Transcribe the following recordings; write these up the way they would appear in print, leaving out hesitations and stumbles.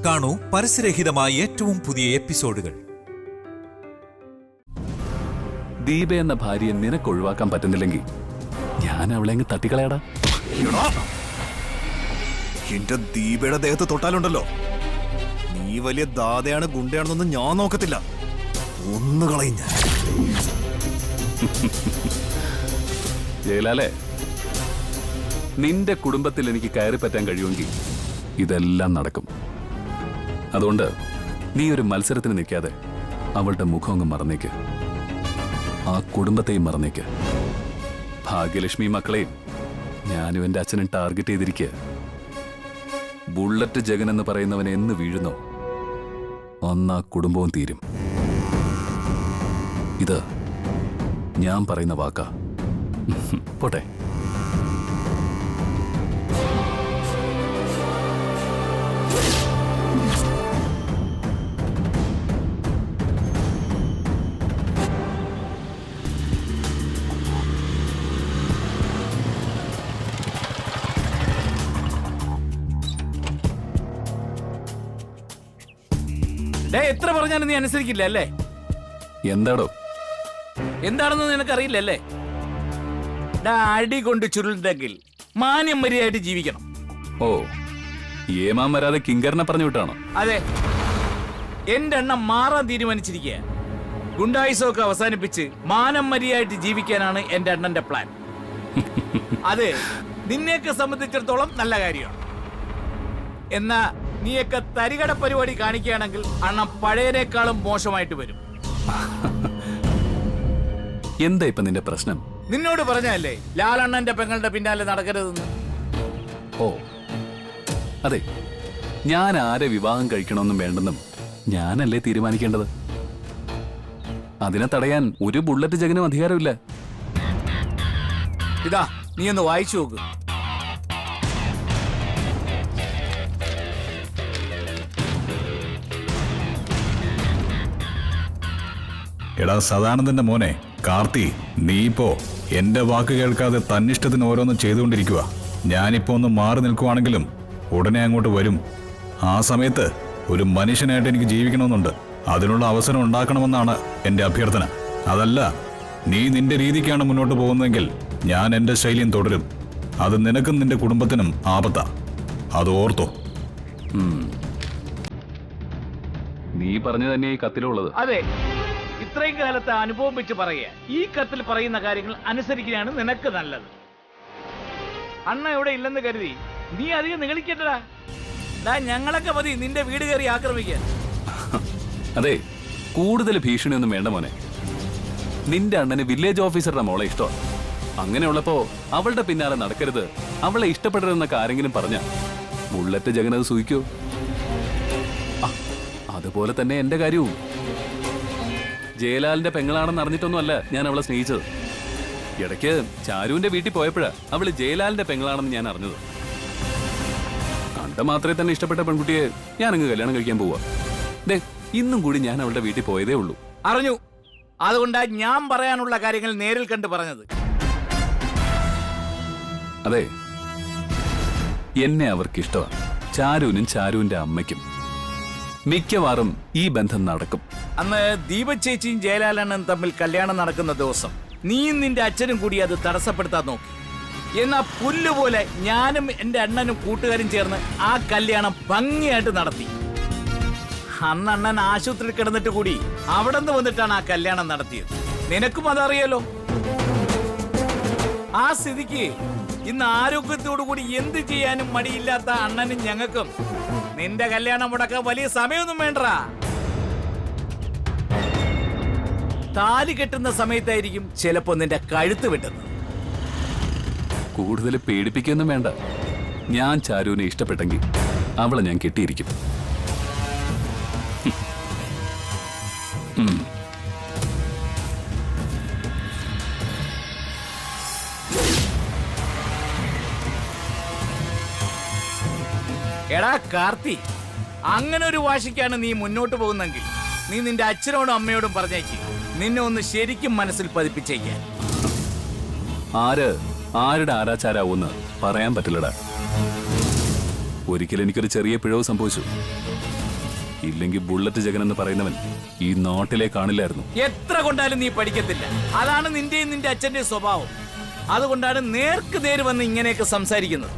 കാണൂ പരസ്യരഹിതമായ ഏറ്റവും പുതിയ എപ്പിസോഡുകൾ. ദീപ എന്ന ഭാര്യയെ നിനക്ക് ഒഴിവാക്കാൻ പറ്റുന്നില്ലെങ്കിൽ ഞാൻ അവളെ അങ്ങ് തട്ടിക്കളയാടാ. എന്റെ ദീപയുടെ ദേഹത്ത് തൊട്ടാലുണ്ടല്ലോ, നീ വലിയ ദാതയാണ് ഗുണ്ടയാണെന്നൊന്നും ഞാൻ നോക്കത്തില്ല. ഒന്ന് കളയും ഞാൻ. ജയലാലേ, നിന്റെ കുടുംബത്തിൽ എനിക്ക് കയറി പറ്റാൻ കഴിയുമെങ്കിൽ ഇതെല്ലാം നടക്കും. അതുകൊണ്ട് നീ ഒരു മത്സരത്തിന് നിൽക്കാതെ അവളുടെ മുഖം അങ്ങ് മറന്നേക്ക്, ആ കുടുംബത്തെയും മറന്നേക്ക്. ഭാഗ്യലക്ഷ്മി മക്കളെയും ഞാനും എന്റെ അച്ഛനും ടാർഗറ്റ് ചെയ്തിരിക്കുക. ബുള്ളറ്റ് ജഗൻ എന്ന് പറയുന്നവൻ എന്ന് വീഴുന്നോ അന്ന് ആ കുടുംബവും തീരും. ഇത് ഞാൻ പറയുന്ന വാക്കാ. പോട്ടെ. എത്ര പറഞ്ഞാലും നീ അനുസരിക്കില്ല അല്ലേ? എന്താടോ? എന്താണെന്ന് നിനക്കറിയില്ല അല്ലേ? അടി കൊണ്ട് ചുരുണ്ടെങ്കിൽ മാന്യം മര്യാദയായിട്ട് ജീവിക്കണം. ഓ, ഏമാൻ വരാതെ കിങ്കറിനെ പറഞ്ഞു വിട്ടാണോ? അതെ, എന്റെ എണ്ണം മാറാൻ തീരുമാനിച്ചിരിക്കുക. ഗുണ്ടായുസമൊക്കെ അവസാനിപ്പിച്ച് മാനം മര്യാദയായിട്ട് ജീവിക്കാനാണ് എന്റെ അണ്ണന്റെ പ്ലാൻ. അത് നിന്നെയൊക്കെ സംബന്ധിച്ചിടത്തോളം നല്ല കാര്യമാണ്. എന്നാ നീയൊക്കെ തരികട പരിപാടി കാണിക്കുകയാണെങ്കിൽ അണ്ണൻ പഴയനേക്കാളും മോശമായിട്ട് വരും. എന്താ ഇപ്പൊ നിന്റെ പ്രശ്നം? നിന്നോട് പറഞ്ഞല്ലേ ലാലണ്ണന്റെ പെങ്ങളുടെ പിന്നാലെ നടക്കരുതെന്ന്. ഓ അതെ, ഞാൻ ആരെ വിവാഹം കഴിക്കണമെന്നും വേണ്ടെന്നും ഞാനല്ലേ തീരുമാനിക്കേണ്ടത്. അതിനെ തടയാൻ ഒരു ബുള്ളറ്റ് ജഗനും അധികാരമില്ല. ഇതാ നീ ഒന്ന് വായിച്ചു നോക്ക്. എടാ സദാനന്ദന്റെ മോനെ കാർത്തി, നീ ഇപ്പോ എന്റെ വാക്ക് കേൾക്കാതെ തന്നിഷ്ടത്തിന് ഓരോന്നും ചെയ്തുകൊണ്ടിരിക്കുക. ഞാനിപ്പോ ഒന്ന് മാറി നിൽക്കുവാണെങ്കിലും ഉടനെ അങ്ങോട്ട് വരും. ആ സമയത്ത് ഒരു മനുഷ്യനായിട്ട് എനിക്ക് ജീവിക്കണമെന്നുണ്ട്. അതിനുള്ള അവസരം ഉണ്ടാക്കണമെന്നാണ് എന്റെ അഭ്യർത്ഥന. അതല്ല, നീ നിന്റെ രീതിക്കാണ് മുന്നോട്ട് പോകുന്നതെങ്കിൽ ഞാൻ എന്റെ ശൈലിയും തുടരും. അത് നിനക്കും നിന്റെ കുടുംബത്തിനും ആപത്താ. അത് ഓർത്തോ. നീ പറഞ്ഞു തന്നെ ഈ കത്തിലുള്ളത്. അതെ, ഇത്രയും കാലത്തെ അനുഭവം വെച്ച് പറയുക, ഈ കത്തിൽ പറയുന്ന കാര്യങ്ങൾ അനുസരിക്കുകയാണ് നിനക്ക് നല്ലത്. അണ്ണ ഇവിടെ ഇല്ലെന്ന് കരുതി നീ അധികം നിഗളിക്കട്ടടാ. ഞങ്ങളൊക്കെ മതി നിന്റെ വീട് കയറി ആക്രമിക്കാൻ. അതെ, കൂടുതൽ ഭീഷണിയൊന്നും വേണ്ട മോനെ. നിന്റെ അണ്ണന് വില്ലേജ് ഓഫീസറുടെ മോളെ ഇഷ്ടമാണ്. അങ്ങനെയുള്ളപ്പോ അവളുടെ പിന്നാലെ നടക്കരുത്, അവളെ ഇഷ്ടപ്പെടരുതെന്നൊക്കെ ആരെങ്കിലും പറഞ്ഞ ബുള്ളറ്റ് ജഗനത് സൂഹിക്കോ? അതുപോലെ തന്നെ എന്റെ കാര്യവും. ജയലാലിന്റെ പെങ്ങളാണെന്ന് അറിഞ്ഞിട്ടൊന്നും അല്ല ഞാൻ അവളെ സ്നേഹിച്ചത്. ഇടയ്ക്ക് ചാരുവിന്റെ വീട്ടിൽ പോയപ്പോഴാ അവള് ജയലാലിന്റെ പെങ്ങളാണെന്ന് ഞാൻ അറിഞ്ഞത്. കണ്ട മാത്രമേ തന്നെ ഇഷ്ടപ്പെട്ട പെൺകുട്ടിയെ ഞാനങ്ങ് കല്യാണം കഴിക്കാൻ പോവാ. ഇന്നും കൂടി ഞാൻ അവളുടെ വീട്ടിൽ പോയതേ ഉള്ളൂ. അറിഞ്ഞു, അതുകൊണ്ടാ ഞാൻ പറയാനുള്ള കാര്യങ്ങൾ നേരിൽ കണ്ട് പറഞ്ഞത്. അതെ, എന്നെ അവർക്ക് ഇഷ്ടമാണ്. ചാരുവിനും ചാരുവിന്റെ അമ്മയ്ക്കും. മിക്കവാറും ഈ ബന്ധം നടക്കും. അന്ന് ദീപ ചേച്ചിയും ജയലാലണ്ണനും തമ്മിൽ കല്യാണം നടക്കുന്ന ദിവസം നീയും നിന്റെ അച്ഛനും കൂടി അത് തടസ്സപ്പെടുത്താൻ നോക്കി. എന്നാ പുല്ലുപോലെ ഞാനും എന്റെ അണ്ണനും കൂട്ടുകാരും ചേർന്ന് ആ കല്യാണം ഭംഗിയായിട്ട് നടത്തി. അന്ന് അണ്ണൻ ആശുപത്രിയിൽ കിടന്നിട്ട് കൂടി അവിടെ നിന്ന് വന്നിട്ടാണ് ആ കല്യാണം നടത്തിയത്. നിനക്കും അതറിയാലോ. ആ സ്ഥിതിക്ക് ഇന്ന് ആരോഗ്യത്തോടു കൂടി എന്ത് ചെയ്യാനും മടിയില്ലാത്ത അണ്ണനും ഞങ്ങൾക്കും നിന്റെ കല്യാണം മുടക്കാൻ വലിയ സമയമൊന്നും വേണ്ട. താലി കെട്ടുന്ന സമയത്തായിരിക്കും ചിലപ്പോ നിന്റെ കഴുത്ത് വെട്ടുന്നത്. കൂടുതൽ പേടിപ്പിക്കൊന്നും വേണ്ട. ഞാൻ ചാരുവിനെ ഇഷ്ടപ്പെട്ടെങ്കിൽ അവളെ ഞാൻ കെട്ടിയിരിക്കും. എടാ കാർത്തി, അങ്ങനെ ഒരു വാശിക്കാണ് നീ മുന്നോട്ട് പോകുന്നെങ്കിൽ നീ നിന്റെ അച്ഛനോടും അമ്മയോടും പറഞ്ഞേക്ക്, നിന്നെ ഒന്ന് ശരിക്കും മനസ്സിൽ പതിപ്പിച്ചേക്കാൻ. ആരുടെ ആരാച്ചാരാവൂന്ന് പറയാൻ പറ്റില്ലടാ. ഒരിക്കലും എനിക്കൊരു ചെറിയ പിഴവ് സംഭവിച്ചു. ഇല്ലെങ്കിൽ ബുള്ളറ്റ് ജഗൻ എന്ന് പറയുന്നവൻ ഈ നാട്ടിലെ കാണില്ലായിരുന്നു. എത്ര കൊണ്ടാലും നീ പഠിക്കത്തില്ല. അതാണ് നിന്റെയും നിന്റെ അച്ഛന്റെ സ്വഭാവം. അതുകൊണ്ടാണ് നേർക്ക് നേര് വന്ന് ഇങ്ങനെയൊക്കെ സംസാരിക്കുന്നത്.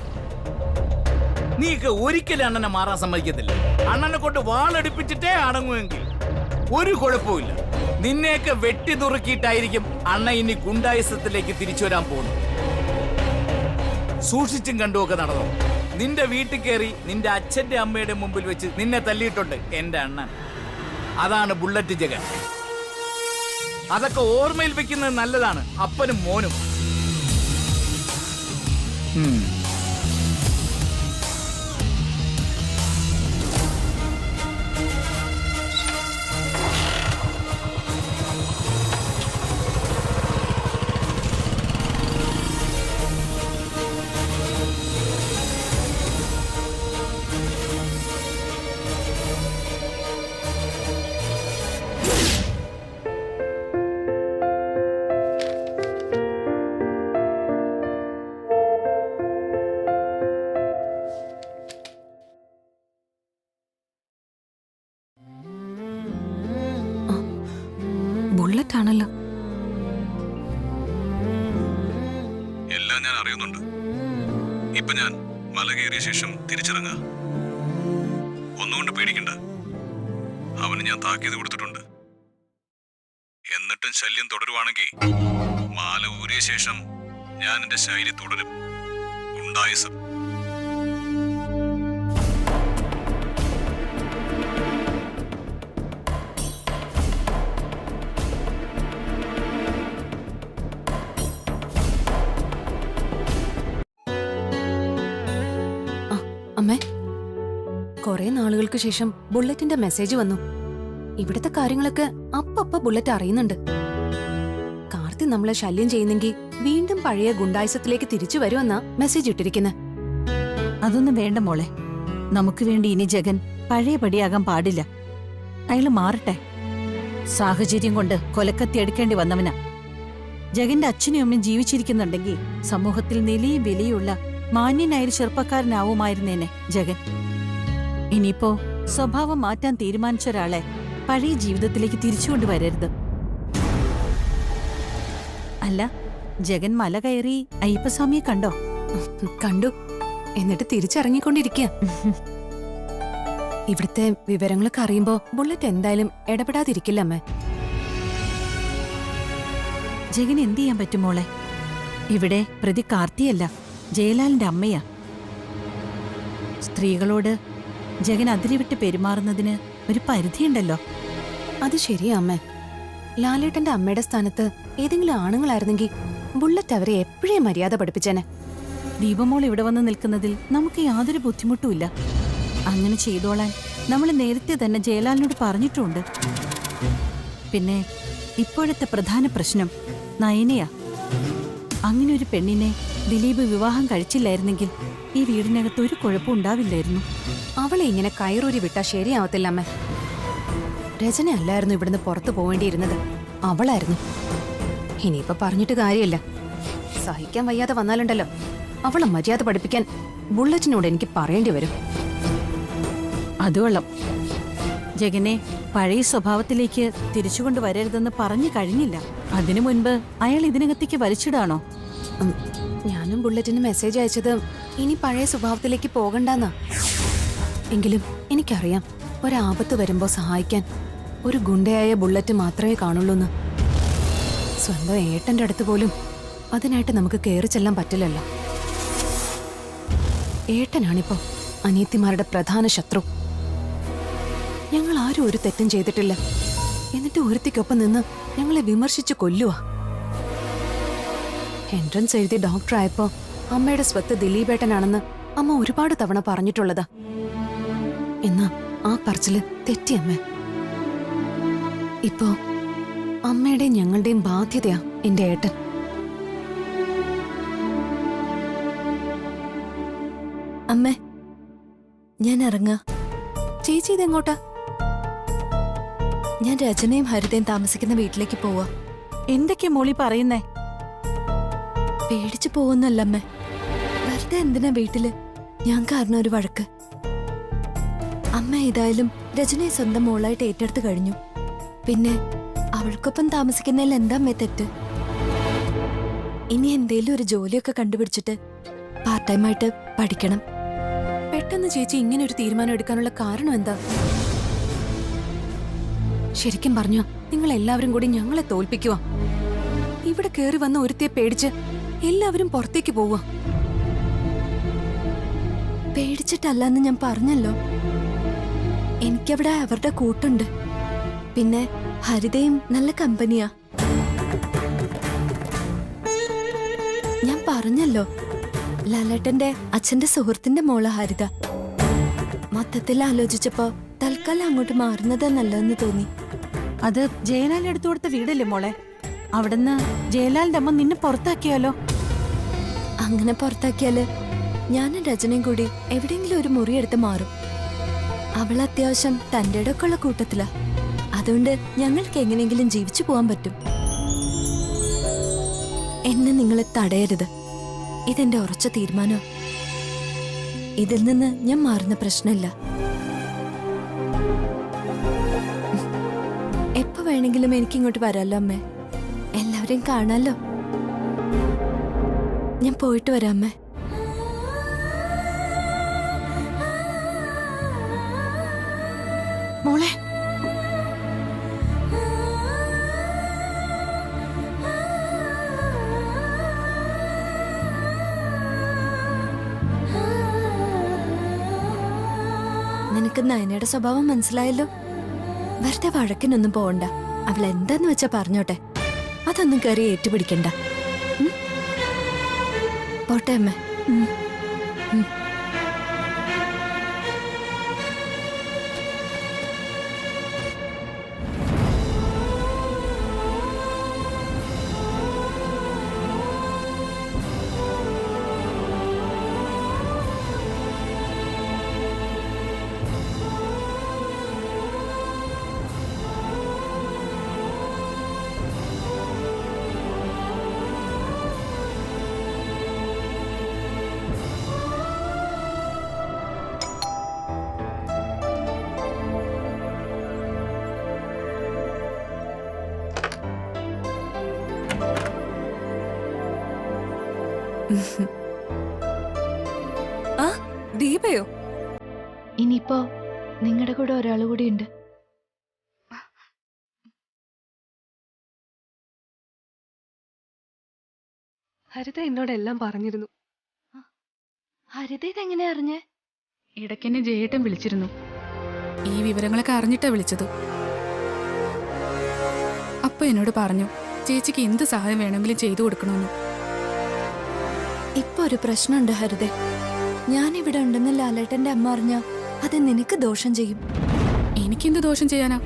നീക്ക് ഒരിക്കലും അണ്ണനെ മാറാൻ സമ്മതിക്കത്തില്ല. അണ്ണനെ കൊണ്ട് വാളെടുപ്പിച്ചിട്ടേ അടങ്ങുമെങ്കിൽ ഒരു കുഴപ്പമില്ല. നിന്നെയൊക്കെ വെട്ടി നുറുക്കിയിട്ടായിരിക്കും അണ്ണ ഇനി ഗുണ്ടായുസത്തിലേക്ക് തിരിച്ചു വരാൻ പോകുന്നത്. സൂക്ഷിച്ചും കണ്ടുമൊക്കെ നടന്നു. നിന്റെ വീട്ടിൽ കയറി നിന്റെ അച്ഛന്റെ അമ്മയുടെ മുമ്പിൽ വെച്ച് നിന്നെ തല്ലിയിട്ടുണ്ട് എന്റെ അണ്ണൻ. അതാണ് ബുള്ളറ്റ് ജഗൻ. അതൊക്കെ ഓർമ്മയിൽ വെക്കുന്നത് നല്ലതാണ് അപ്പനും മോനും. ബുള്ളറ്റ് ആണല്ലോ. എല്ലാം ഞാൻ അറിയുന്നുണ്ട്. ഇപ്പൊ ഞാൻ മല കയറിയ ശേഷം തിരിച്ചിറങ്ങാ. ഒന്നുകൊണ്ട് പേടിക്കണ്ട. അവന് ഞാൻ താക്കീത് കൊടുത്തിട്ടുണ്ട്. എന്നിട്ടും ശല്യം തുടരുവാണെങ്കിൽ മാല ഊരിയ ശേഷം ഞാൻ എന്റെ ശൈലി തുടരും. ഗുണ്ടായുസം. അമ്മേ, കുറെ നാളുകൾക്ക് ശേഷം ബുള്ളറ്റിന്റെ മെസ്സേജ് വന്നു. ഇവിടുത്തെ കാര്യങ്ങളൊക്കെ അപ്പപ്പ ബുള്ളറ്റ് അറിയുന്നുണ്ട്. കാർത്തി നമ്മളെ ശല്യം ചെയ്യുന്നെങ്കിൽ വീണ്ടും പഴയ ഗുണ്ടായുസത്തിലേക്ക് തിരിച്ചു വരുമെന്നാ മെസ്സേജ് ഇട്ടിരിക്കുന്നത്. അതൊന്നും വേണ്ട മോളെ. നമുക്ക് വേണ്ടി ഇനി ജഗൻ പഴയപടിയാകാൻ പാടില്ല. അയാള് മാറട്ടെ. സാഹചര്യം കൊണ്ട് കൊലക്കത്തി എടുക്കേണ്ടി വന്നവനാ. ജഗന്റെ അച്ഛനും അമ്മയും ജീവിച്ചിരിക്കുന്നുണ്ടെങ്കിൽ സമൂഹത്തിൽ നിലയും വിലയുള്ള മാന്യനായൊരു ചെറുപ്പക്കാരനാവുമായിരുന്നേനെ ജഗൻ. ഇനിയിപ്പോ സ്വഭാവം മാറ്റാൻ തീരുമാനിച്ച ഒരാളെ പഴയ ജീവിതത്തിലേക്ക് തിരിച്ചുകൊണ്ടുവരരുത്. അല്ല, ജഗൻ മല കയറി അയ്യപ്പസ്വാമിയെ കണ്ടോ? കണ്ടു. എന്നിട്ട് തിരിച്ചിറങ്ങിക്കൊണ്ടിരിക്കുക. ഇവിടുത്തെ വിവരങ്ങളൊക്കെ അറിയുമ്പോ ബുള്ളറ്റ് എന്തായാലും ഇടപെടാതിരിക്കില്ല അമ്മേ. ജഗൻ എന്ത് ചെയ്യാൻ പറ്റും മോളെ? ഇവിടെ പ്രതി കാർത്തിയല്ല, ജയലാലിന്റെ അമ്മയാ. സ്ത്രീകളോട് ജഗൻ അതിരിവിട്ട് പെരുമാറുന്നതിന് ഒരു പരിധിയുണ്ടല്ലോ. അത് ശരിയാ അമ്മേ. ലാലേട്ടന്റെ അമ്മയുടെ സ്ഥാനത്ത് ഏതെങ്കിലും ആണുങ്ങളായിരുന്നെങ്കിൽ ബുള്ളറ്റ് അവരെ എപ്പോഴേ മര്യാദ പഠിപ്പിച്ചേനെ. ദീപമോൾ ഇവിടെ വന്ന് നിൽക്കുന്നതിൽ നമുക്ക് യാതൊരു ബുദ്ധിമുട്ടുമില്ല. അങ്ങനെ ചെയ്തോളാൻ നമ്മൾ നേരത്തെ തന്നെ ജയലാലിനോട് പറഞ്ഞിട്ടുമുണ്ട്. പിന്നെ ഇപ്പോഴത്തെ പ്രധാന പ്രശ്നം നയനയാ. അങ്ങനെ ഒരു പെണ്ണിനെ ദിലീപ് വിവാഹം കഴിച്ചില്ലായിരുന്നെങ്കിൽ ഈ വീടിനകത്ത് ഒരു കുഴപ്പം ഉണ്ടാവില്ലായിരുന്നു. അവളെ ഇങ്ങനെ കയറൂരി വിട്ടാ ശരിയാവത്തില്ല അമ്മ. രചന അല്ലായിരുന്നു ഇവിടുന്ന് പുറത്തു പോവേണ്ടിയിരുന്നത്, അവളായിരുന്നു. ഇനിയിപ്പൊ പറഞ്ഞിട്ട് കാര്യമില്ല. സഹിക്കാൻ വയ്യാതെ വന്നാലുണ്ടല്ലോ, അവളെ മര്യാദ പഠിപ്പിക്കാൻ ബുള്ളറ്റിനോട് എനിക്ക് പറയേണ്ടി വരും. അതുകൊള്ളാം. ജഗനെ പഴയ സ്വഭാവത്തിലേക്ക് തിരിച്ചുകൊണ്ടുവരരുതെന്ന് പറഞ്ഞു കഴിഞ്ഞില്ല. അതിനു മുൻപ് അയാൾ ഇതിനകത്തേക്ക് വലിച്ചിടാണോ? ഞാനും ബുള്ളറ്റിന് മെസ്സേജ് അയച്ചത് ഇനി പഴയ സ്വഭാവത്തിലേക്ക് പോകണ്ടെന്നാ. എങ്കിലും എനിക്കറിയാം, ഒരാപത്ത് വരുമ്പോ സഹായിക്കാൻ ഒരു ഗുണ്ടയായ ബുള്ളറ്റ് മാത്രമേ കാണുള്ളൂന്ന്. സ്വന്തം ഏട്ടന്റെ അടുത്ത് പോലും അതിനായിട്ട് നമുക്ക് കയറി ചെല്ലാൻ പറ്റില്ലല്ലോ. ഏട്ടനാണിപ്പോ അനിയത്തിമാരുടെ പ്രധാന ശത്രു. ഞങ്ങൾ ആരും ഒരു തെറ്റും ചെയ്തിട്ടില്ല. എന്നിട്ട് ഒരുത്തിക്കൊപ്പം നിന്ന് ഞങ്ങളെ വിമർശിച്ചു കൊല്ലുവാ. എൻട്രൻസ് എഴുതി ഡോക്ടറായപ്പോ അമ്മയുടെ സ്വത്ത് ദിലീപേട്ടനാണെന്ന് അമ്മ ഒരുപാട് തവണ പറഞ്ഞിട്ടുള്ളതാ. എന്നാ ആ പറച്ചില് തെറ്റിയമ്മ. ഇപ്പോ അമ്മയുടെയും ഞങ്ങളുടെയും ബാധ്യതയാ എന്റെ ഏട്ടൻ. അമ്മേ, ഞാൻ ഇറങ്ങാ. ചേച്ചി ഇതെങ്ങോട്ടാ? ഞാൻ രചനയും ഹരിതയും താമസിക്കുന്ന വീട്ടിലേക്ക് പോവാ. എന്തൊക്കെയാ മോളി പറയുന്നേ? പേടിച്ചു പോവുന്നല്ലമ്മേ. വെറുതെ എന്തിനാ വീട്ടില് ഞാൻ കാരണം ഒരു വഴക്ക്? ഏതായാലും രചനയെ സ്വന്തം മോളായിട്ട് ഏറ്റെടുത്ത് കഴിഞ്ഞു. പിന്നെ അവൾക്കൊപ്പം താമസിക്കുന്നതിൽ എന്താ അമ്മേ തെറ്റ്? ഇനി എന്തേലും ഒരു ജോലിയൊക്കെ കണ്ടുപിടിച്ചിട്ട് പാർട്ട് ടൈം ആയിട്ട് പഠിക്കണം. പെട്ടെന്ന് ചേച്ചി ഇങ്ങനെ ഒരു തീരുമാനം എടുക്കാനുള്ള കാരണം എന്താ? ശരിക്കും പറഞ്ഞോ, നിങ്ങൾ എല്ലാവരും കൂടി ഞങ്ങളെ തോൽപ്പിക്കുക. ഇവിടെ കേറി വന്ന ഒരുത്തിയെ പേടിച്ച് എല്ലാവരും പുറത്തേക്ക് പോവുക. പേടിച്ചിട്ടല്ലെന്ന് ഞാൻ പറഞ്ഞല്ലോ. എനിക്കവിടെ അവരുടെ കൂട്ടുണ്ട്. പിന്നെ ഹരിതയും നല്ല കമ്പനിയാ. ഞാൻ പറഞ്ഞല്ലോ, ലാലേട്ടന്റെ അച്ഛന്റെ സുഹൃത്തിന്റെ മോള് ഹരിത. മൊത്തത്തിൽ ആലോചിച്ചപ്പോ തൽക്കാലം അങ്ങോട്ട് മാറുന്നതാ നല്ലതെന്ന് തോന്നി. അത് ജയലാൽ എടുത്തു കൊടുത്ത വീടല്ലേ മോളെ? അവിടുന്ന് ജയലാലിന്റെ അമ്മ നിന്നെ പുറത്താക്കിയാലോ? അങ്ങനെ പുറത്താക്കിയാല് ഞാനും രചനയും കൂടി എവിടെയെങ്കിലും ഒരു മുറി എടുത്ത് മാറും. അവൾ അത്യാവശ്യം തന്റെ ഇടമൊക്കെ ഉള്ള കൂട്ടത്തിലാ. അതുകൊണ്ട് ഞങ്ങൾക്ക് എങ്ങനെയെങ്കിലും ജീവിച്ചു പോകാൻ പറ്റും. എന്നെ നിങ്ങളെ തടയരുത്. ഇതെന്റെ ഉറച്ച തീരുമാനം. ഇതിൽ നിന്ന് ഞാൻ മാറുന്ന പ്രശ്നമില്ല. എപ്പോ വേണമെങ്കിലും എനിക്കിങ്ങോട്ട് വരാമല്ലോ അമ്മേ. എല്ലാവരെയും കാണാലോ. ഞാൻ പോയിട്ട് വരാം അമ്മേ. മോളെ, നിനക്ക് നയനയുടെ സ്വഭാവം മനസ്സിലായല്ലോ. വെറുതെ വഴക്കിനൊന്നും പോവണ്ട. അവൾ എന്താന്ന് വെച്ചാ പറഞ്ഞോട്ടെ. അതൊന്നും കയറി ഏറ്റുപിടിക്കണ്ട. പോട്ടെ അമ്മ. ആ ദീപയോ? ഇനിയിപ്പോ നിങ്ങളുടെ കൂടെ ഒരാൾ കൂടി ഉണ്ട്. ഹരിത എന്നോടെല്ലാം പറഞ്ഞിരുന്നു. ഹരിത ഇതെങ്ങനെ അറിഞ്ഞേ? ഇടയ്ക്കെന്നെ ജയേട്ടൻ വിളിച്ചിരുന്നു. ഈ വിവരങ്ങളൊക്കെ അറിഞ്ഞിട്ടാ വിളിച്ചത്. അപ്പൊ എന്നോട് പറഞ്ഞു ചേച്ചിക്ക് എന്ത് സഹായം വേണമെങ്കിലും ചെയ്തു കൊടുക്കണമെന്ന്. ഇപ്പൊ ഒരു പ്രശ്നമുണ്ട് ഹരിത. ഞാനിവിടെ ഉണ്ടെന്ന് ലാലേട്ടന്റെ അമ്മ അറിഞ്ഞ അത് നിനക്ക് ദോഷം ചെയ്യും. എനിക്കെന്ത് ദോഷം ചെയ്യാനാ?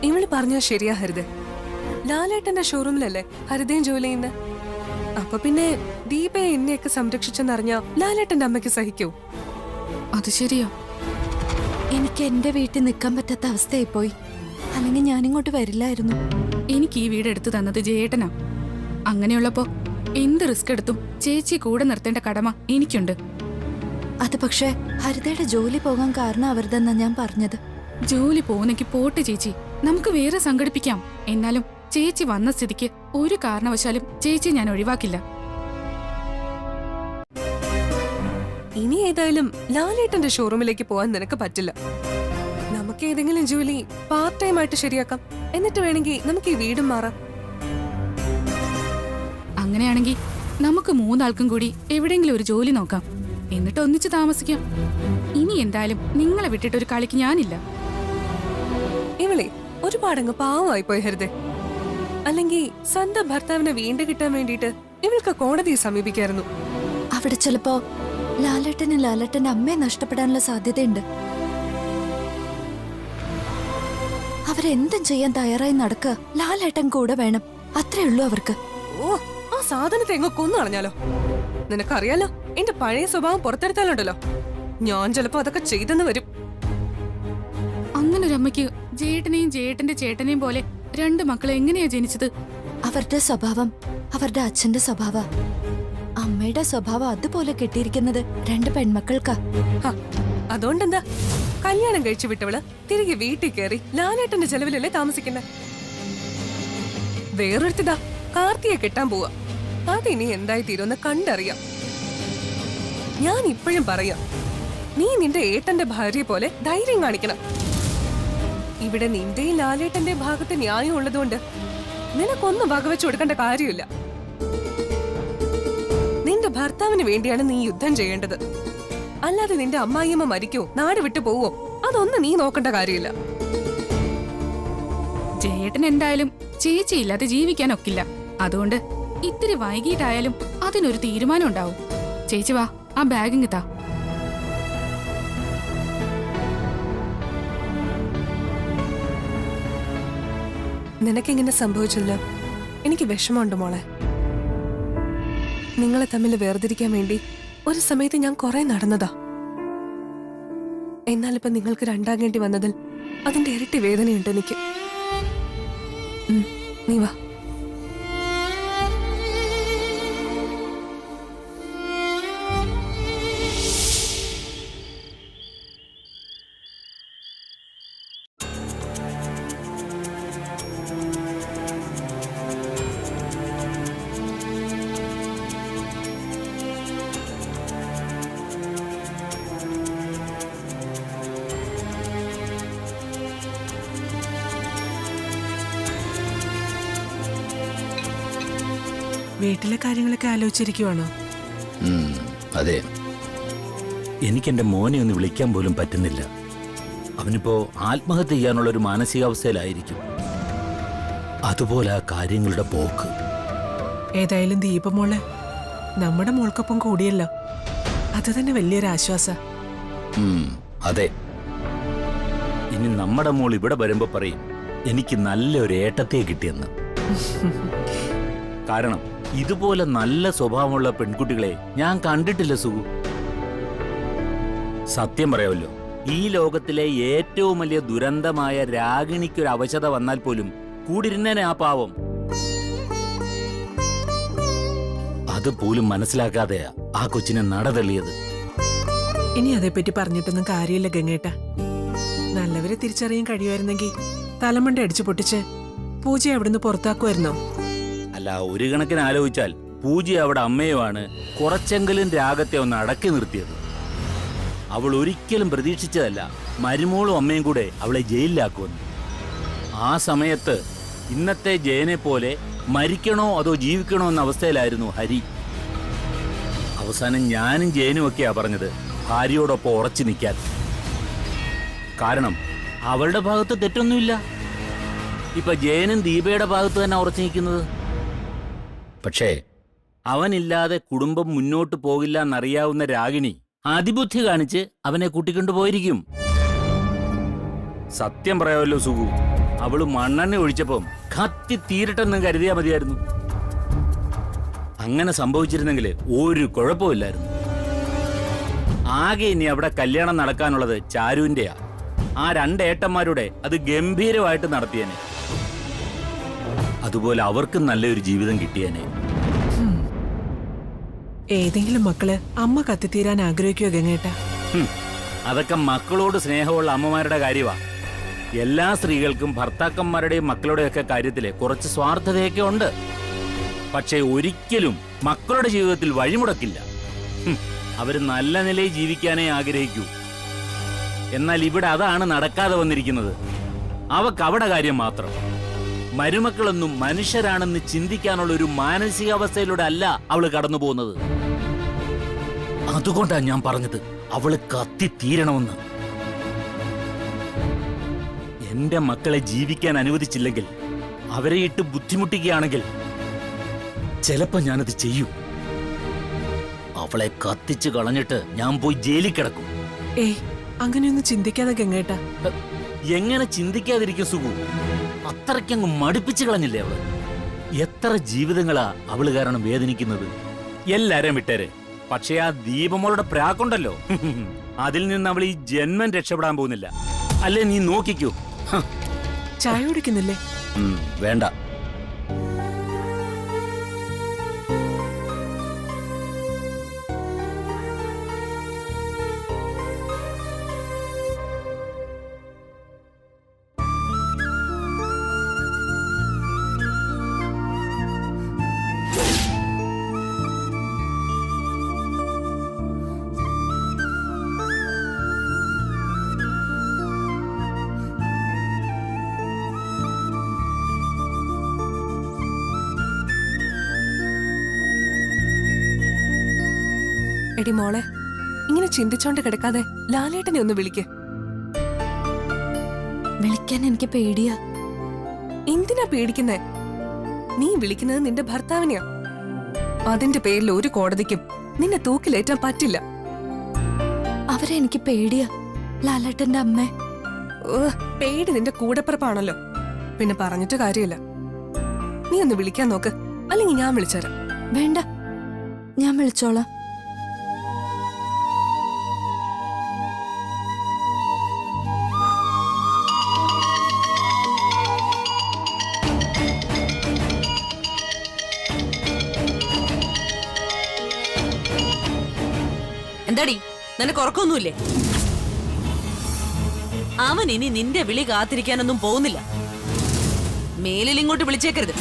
ഇവള് പറഞ്ഞാൽ ശരിയാ ഹരിത. ലാലേട്ടന്റെ ഷോറൂമിലല്ലേ ഹരിതയും ജോലി ചെയ്യുന്നത്. അപ്പൊ പിന്നെ ദീപയെ എന്നെയൊക്കെ സംരക്ഷിച്ചെന്നറിഞ്ഞ ലാലേട്ടന്റെ അമ്മയ്ക്ക് സഹിക്കൂ? അത് ശരിയാ. എനിക്ക് എന്റെ വീട്ടിൽ നിൽക്കാൻ പറ്റാത്ത അവസ്ഥയായി പോയി. അല്ലെങ്കിൽ ഞാനിങ്ങോട്ട് വരില്ലായിരുന്നു. എനിക്ക് ഈ വീട് എടുത്തു തന്നത് ജയേട്ടനാ. അങ്ങനെയുള്ളപ്പോ എന്ത് റിസ്ക് എടുത്തും ചേച്ചിയെ കൂടെ നിർത്തേണ്ട കടമ എനിക്കുണ്ട്. അത് പക്ഷേ ഹരിതയുടെ ജോലി പോകാൻ കാരണം അവരുതെന്നാ ഞാൻ പറഞ്ഞത്. ജോലി പോകുന്നെങ്കിൽ പോട്ടെ ചേച്ചി, നമുക്ക് വേറെ സംഘടിപ്പിക്കാം. എന്നാലും ചേച്ചി വന്ന സ്ഥിതിക്ക് ഒരു കാരണവശാലും ചേച്ചി ഞാൻ ഒഴിവാക്കില്ല. ഇനി ഏതായാലും ലാലേട്ടന്റെ ഷോറൂമിലേക്ക് പോകാൻ നിനക്ക് പറ്റില്ല. നമുക്ക് ഏതെങ്കിലും ജോലി പാർട്ട് ടൈം ആയിട്ട് ശരിയാക്കാം. എന്നിട്ട് വേണമെങ്കിൽ നമുക്ക് ഈ വീടും മാറാം. അങ്ങനെയാണെങ്കിൽ നമുക്ക് മൂന്നാൾക്കും കൂടി എവിടെയെങ്കിലും ഒരു ജോലി നോക്കാം. എന്നിട്ട് ഒന്നിച്ച് താമസിക്കാം. ഇനി എന്തായാലും നിങ്ങളെ വിട്ടിട്ടൊരു കളിക്ക് ഞാനില്ല. ഇവളെ ഒരുപാടങ്ങ് പാവമായി പോയി ഹരിതേ. അല്ലെങ്കിൽ സ്വന്തം ഭർത്താവിനെ വീണ്ടും കിട്ടാൻ വേണ്ടിയിട്ട് ഇവൾക്ക് കോടതിയെ സമീപിക്കായിരുന്നു. അവിടെ ചിലപ്പോ ലാലേട്ടന്റെ അമ്മയെ നഷ്ടപ്പെടാനുള്ള സാധ്യതയുണ്ട്. അവരെന്തും ചെയ്യാൻ തയ്യാറായി നടക്കുക. ലാലേട്ടൻ കൂടെ വേണം. അത്രേ ഉള്ളൂ അവർക്ക്. ഓ, ആ സാധനത്തെ എങ്ങോ കൊന്നു കളഞ്ഞാലോ? നിനക്കറിയാലോ എന്റെ പഴയ സ്വഭാവം പുറത്തെടുത്താലുണ്ടല്ലോ, ഞാൻ ചിലപ്പോ അതൊക്കെ ചെയ്തെന്ന് വരും. അങ്ങനൊരമ്മയ്ക്ക് ജേട്ടനെയും ജേട്ടന്റെ ചേട്ടനെയും പോലെ രണ്ട് മക്കളെ എങ്ങനെയാ ജനിച്ചത്? അവരുടെ സ്വഭാവം അവരുടെ അച്ഛന്റെ സ്വഭാവ. അമ്മയുടെ സ്വഭാവം അതുപോലെ കെട്ടിയിരിക്കുന്നത് രണ്ട് പെൺമക്കൾക്കാ. അതുകൊണ്ടെന്താ? കല്യാണം കഴിച്ചു വിട്ടവള് തിരികെ വീട്ടിൽ കയറി ലാലേട്ടന്റെ ചെലവിലല്ലേ താമസിക്കണ്ടേ? വേറൊരുത്തിതാ കാർത്തിയെ കെട്ടാൻ പോവാ. അതിനി എന്തായി തീരുമെന്ന് കണ്ടറിയാം. ഞാൻ ഇപ്പോഴും പറയാം, നീ നിന്റെ ഏട്ടന്റെ ഭാര്യയെ പോലെ ധൈര്യം കാണിക്കണം. ഇവിടെ നിന്റെയും ലാലേട്ടന്റെ ഭാഗത്ത് ന്യായം ഉള്ളതുകൊണ്ട് നിനക്കൊന്നും വകവെച്ചു കൊടുക്കേണ്ട കാര്യമില്ല. നിന്റെ ഭർത്താവിന് വേണ്ടിയാണ് നീ യുദ്ധം ചെയ്യേണ്ടത്. അല്ലാതെ നിന്റെ അമ്മായിയമ്മ മരിക്കോ നാട് വിട്ടു പോവോ അതൊന്നും നീ നോക്കേണ്ട കാര്യമില്ല. ജയേട്ടൻ എന്തായാലും ചേച്ചിയില്ലാതെ ജീവിക്കാനൊക്കില്ല. അതുകൊണ്ട് ഇത്തിരി വൈകിട്ടായാലും അതിനൊരു തീരുമാനം ഉണ്ടാവും. ചേച്ചി വാ, ആ ബാഗിങ് താ. നിനക്കിങ്ങനെ സംഭവിച്ചതില് എനിക്ക് വിഷമമുണ്ട് മോളെ. നിങ്ങളെ തമ്മിൽ വേർതിരിക്കാൻ വേണ്ടി ഒരു സമയത്ത് ഞാൻ കുറെ നടന്നതാ. എന്നാലിപ്പോ നിങ്ങൾക്ക് രണ്ടാകേണ്ടി വന്നതിൽ അതിന്റെ ഇരട്ടി വേദനയുണ്ട് എനിക്ക്. നീ വാ. വീട്ടിലെ കാര്യങ്ങളൊക്കെ ആലോചിച്ചിരിക്കുവാണോ? അതെ. എനിക്കെന്റെ മോനെ ഒന്ന് വിളിക്കാൻ പോലും പറ്റുന്നില്ല. അവനിപ്പോ ആത്മഹത്യ ചെയ്യാനുള്ള ഒരു മാനസികാവസ്ഥയിലായിരിക്കും. അതുപോലെ ആ കാര്യങ്ങളുടെ പോക്ക്. ഏതായാലും ദീപമോള് നമ്മുടെ മോൾക്കൊപ്പം കൂടിയല്ലോ, അത് തന്നെ വലിയൊരു ആശ്വാസ. അതെ. ഇനി നമ്മുടെ മോൾ ഇവിടെ വരുമ്പോ പറയും എനിക്ക് നല്ലൊരു ഏട്ടത്തെ കിട്ടിയെന്ന്. കാരണം ഇതുപോലെ നല്ല സ്വഭാവമുള്ള പെൺകുട്ടികളെ ഞാൻ കണ്ടിട്ടില്ല സുഖു. സത്യം പറയാമല്ലോ, ഈ ലോകത്തിലെ ഏറ്റവും വലിയ ദുരന്തമായ രാഗിണിക്കൊരു അവശത വന്നാൽ പോലും കൂടിരുന്നേനെ ആ പാവം. അതുപോലും മനസ്സിലാക്കാതെയാ ആ കൊച്ചിനെ നടതള്ളിയത്. ഇനി അതേപ്പറ്റി പറഞ്ഞിട്ടൊന്നും കാര്യമില്ല ഗംഗേട്ട. നല്ലവരെ തിരിച്ചറിയാൻ കഴിയുമായിരുന്നെങ്കിൽ തലമണ്ട അടിച്ചു പൊട്ടിച്ച് പൂജയെ അവിടുന്ന് പുറത്താക്കുമായിരുന്നോ? അല്ല, ഒരു കണക്കിന് ആലോചിച്ചാൽ പൂജ അവിടെ അമ്മയുമാണ് കുറച്ചെങ്കിലും രാഗത്തെ ഒന്ന് അടക്കി നിർത്തിയത്. അവൾ ഒരിക്കലും പ്രതീക്ഷിച്ചതല്ല മരുമോളും അമ്മയും കൂടെ അവളെ ജയിലിലാക്കുമെന്ന്. ആ സമയത്ത് ഇന്നത്തെ ജയനെ പോലെ മരിക്കണോ അതോ ജീവിക്കണോ എന്ന അവസ്ഥയിലായിരുന്നു ഹരി. അവസാനം ഞാനും ജയനും ഒക്കെയാ പറഞ്ഞത് ഭാര്യയോടൊപ്പം ഉറച്ചു നിൽക്കാൻ. കാരണം അവളുടെ ഭാഗത്ത് തെറ്റൊന്നുമില്ല. ഇപ്പൊ ജയനും ദീപയുടെ ഭാഗത്ത് തന്നെ ഉറച്ചു നിൽക്കുന്നത്. പക്ഷേ അവനില്ലാതെ കുടുംബം മുന്നോട്ട് പോകില്ല എന്നറിയാവുന്ന രാഗിണി അതിബുദ്ധി കാണിച്ച് അവനെ കൂട്ടിക്കൊണ്ടുപോയിരിക്കും. സത്യം പറയാമല്ലോ സുഖു, അവള് മണ്ണെണ്ണ ഒഴിച്ചപ്പം കത്തി തീരട്ടെന്ന് കരുതിയാ മതിയായിരുന്നു. അങ്ങനെ സംഭവിച്ചിരുന്നെങ്കിൽ ഒരു കുഴപ്പമില്ലായിരുന്നു. ആകെ ഇനി അവിടെ കല്യാണം നടക്കാനുള്ളത് ചാരുവിന്റെയാ. ആ രണ്ടേട്ടന്മാരുടെ അത് ഗംഭീരമായിട്ട് നടത്തിയേനെ. അതുപോലെ അവർക്കും നല്ലൊരു ജീവിതം കിട്ടിയേനെ. ഏതെങ്കിലും മക്കള് അമ്മ കത്തിത്തീരാൻ ആഗ്രഹിക്കുവോ ഗംഗേട്ട? അതൊക്കെ മക്കളോട് സ്നേഹമുള്ള അമ്മമാരുടെ കാര്യമാ. എല്ലാ സ്ത്രീകൾക്കും ഭർത്താക്കന്മാരുടെയും മക്കളുടെയൊക്കെ കാര്യത്തില് കുറച്ച് സ്വാർത്ഥതയൊക്കെ ഉണ്ട്. പക്ഷേ ഒരിക്കലും മക്കളുടെ ജീവിതത്തിൽ വഴിമുടക്കില്ല. അവര് നല്ല നിലയിൽ ജീവിക്കാനേ ആഗ്രഹിക്കൂ. എന്നാൽ ഇവിടെ അതാണ് നടക്കാതെ വന്നിരിക്കുന്നത്. അവക്ക് അവിടെ കാര്യം മാത്രം. മരുമക്കളൊന്നും മനുഷ്യരാണെന്ന് ചിന്തിക്കാനുള്ള ഒരു മാനസികാവസ്ഥയിലൂടെ അല്ല അവള് കടന്നു പോകുന്നത്. അതുകൊണ്ടാണ് ഞാൻ പറഞ്ഞത് അവള് കത്തി തീരണമെന്ന്. എന്റെ മക്കളെ ജീവിക്കാൻ അനുവദിച്ചില്ലെങ്കിൽ, അവരെ ഇട്ട് ബുദ്ധിമുട്ടിക്കുകയാണെങ്കിൽ ചിലപ്പോ ഞാനത് ചെയ്യും. അവളെ കത്തിച്ചു കളഞ്ഞിട്ട് ഞാൻ പോയി ജയിലിൽ കിടക്കും. അങ്ങനെയൊന്നും ചിന്തിക്കാതെ ഗംഗേട്ട. എങ്ങനെ ചിന്തിക്കാതിരിക്കും സുഖു? അത്രയ്ക്കങ്ങ് മടുപ്പിച്ചു കളഞ്ഞില്ലേ അവള്? എത്ര ജീവിതങ്ങളാ അവള് കാരണം വേദനിക്കുന്നത്. എല്ലാരും വിട്ടേരെ. പക്ഷെ ആ ദീപമോളുടെ പ്രാക്കുണ്ടല്ലോ, അതിൽ നിന്ന് അവൾ ഈ ജന്മം രക്ഷപ്പെടാൻ പോകുന്നില്ല. അല്ലേ, നീ നോക്കിക്കൂ. ചായ കുടിക്കുന്നില്ലേ? വേണ്ട. എടി മോളെ, ഇങ്ങനെ ചിന്തിച്ചോണ്ട് കിടക്കാതെ ലാലേട്ടനെ ഒന്ന് വിളിക്ക്. വിളിക്കാൻ എനിക്ക് പേടിയാ. എന്തിനാ പേടിക്കുന്നേ? നീ വിളിക്കുന്നത് നിന്റെ ഭർത്താവിനെയാ. അതിന്റെ പേരിൽ ഒരു കോടതിക്കും നിന്നെ തൂക്കിലേറ്റാൻ പറ്റില്ല. അവരെ എനിക്ക് പേടിയാ, ലാലേട്ടന്റെ അമ്മ. പേടി നിന്റെ കൂടപ്പിറപ്പാണല്ലോ, പിന്നെ പറഞ്ഞിട്ട് കാര്യമില്ല. നീ ഒന്ന് വിളിക്കാൻ നോക്ക്, അല്ലെങ്കിൽ ഞാൻ വിളിച്ചുതരാം. വേണ്ട, ഞാൻ വിളിച്ചോളാം. എന്താടി, നിനക്ക് ഉറക്കൊന്നുമില്ലേ? അവൻ ഇനി നിന്റെ വിളി കാത്തിരിക്കാനൊന്നും പോകുന്നില്ല. മേലിൽ ഇങ്ങോട്ട് വിളിച്ചേക്കരുത്.